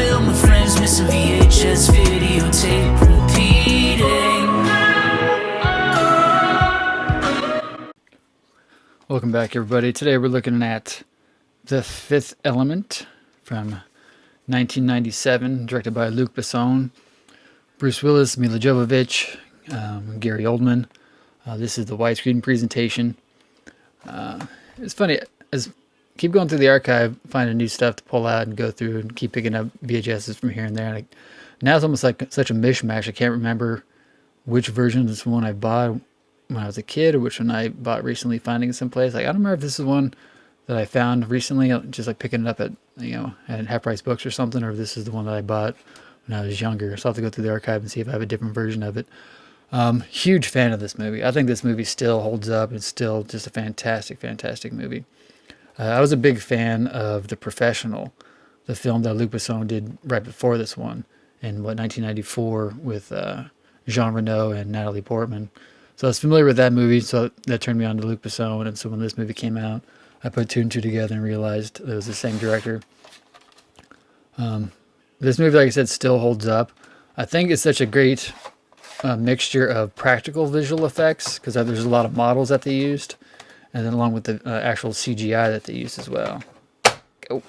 film with friends, missing VHS videotape repeating. Welcome back, everybody. Today we're looking at The Fifth Element from 1997, directed by Luc Besson, Bruce Willis, Mila Jovovich, Gary Oldman. This is the widescreen presentation. It's funny, as keep going through the archive, finding new stuff to pull out and go through and keep picking up VHSs from here and there. Like, now it's almost like such a mishmash. I can't remember which version of this one I bought when I was a kid or which one I bought recently finding it someplace. Like, I don't remember if this is one that I found recently, just like picking it up at, at Half Price Books or something, or if this is the one that I bought when I was younger. So I'll have to go through the archive and see if I have a different version of it. Huge fan of this movie. I think this movie still holds up. It's still just a fantastic, fantastic movie. I was a big fan of The Professional, the film that Luc Besson did right before this one in 1994 with Jean Reno and Natalie Portman. So I was familiar with that movie, so that turned me on to Luc Besson. And so when this movie came out, I put two and two together and realized it was the same director. This movie, like I said, still holds up. I think it's such a great mixture of practical visual effects, because there's a lot of models that they used, and then along with the actual CGI that they used as well. Go.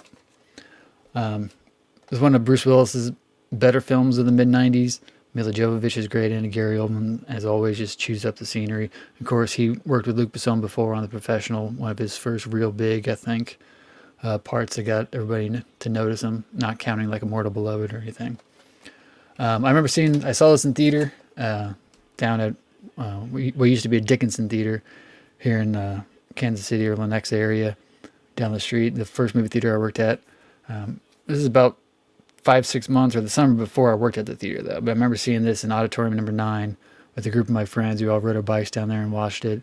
It's one of Bruce Willis's better films of the mid-90s. Mila Jovovich is great in it. Gary Oldman, as always, just chews up the scenery. Of course, he worked with Luc Besson before on The Professional, one of his first real big, I think, parts that got everybody to notice him, not counting like Immortal Beloved or anything. I remember I saw this in theater down at what used to be a Dickinson Theater here in Kansas City or Lenexa area down the street. The first movie theater I worked at. This is about 5-6 months or the summer before I worked at the theater, though. But I remember seeing this in auditorium number 9 with a group of my friends. We all rode our bikes down there and watched it.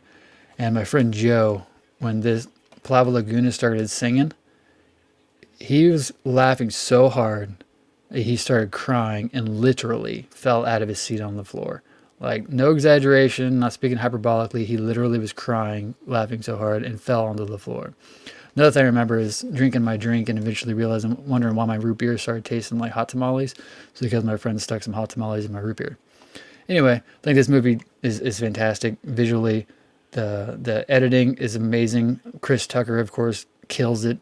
And my friend Joe, when this Plava Laguna started singing, he was laughing so hard he started crying and literally fell out of his seat on the floor. Like, no exaggeration, not speaking hyperbolically, he literally was crying, laughing so hard, and fell onto the floor. Another thing I remember is drinking my drink and eventually wondering why my root beer started tasting like hot tamales. It's because my friend stuck some hot tamales in my root beer. Anyway, I think this movie is fantastic. Visually, the editing is amazing. Chris Tucker, of course, kills it.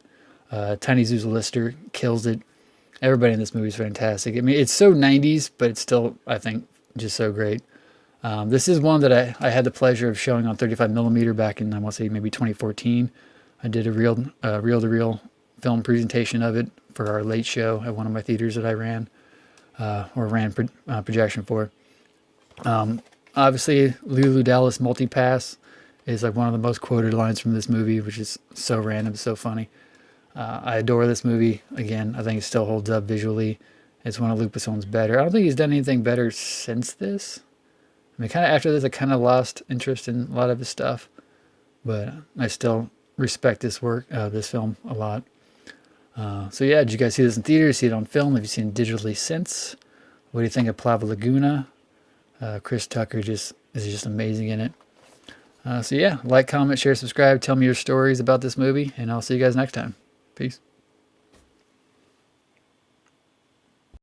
Tiny Zeus Lister kills it. Everybody in this movie is fantastic. I mean, it's so 90s, but it's still, I think, just so great. This is one that I had the pleasure of showing on 35mm back in, I want to say, maybe 2014. I did a reel-to-reel film presentation of it for our late show at one of my theaters that I ran, projection for. Obviously, Lulu Dallas Multipass is like one of the most quoted lines from this movie, which is so random, so funny. I adore this movie. Again, I think it still holds up visually. It's one of Luc Besson's better. I don't think he's done anything better since this. I mean, kind of after this, I kind of lost interest in a lot of his stuff, but I still respect this film a lot. So yeah, did you guys see this in theaters? See it on film? Have you seen it digitally since? What do you think of Plava Laguna? Chris Tucker is just amazing in it. So yeah, like, comment, share, subscribe. Tell me your stories about this movie, and I'll see you guys next time. Peace.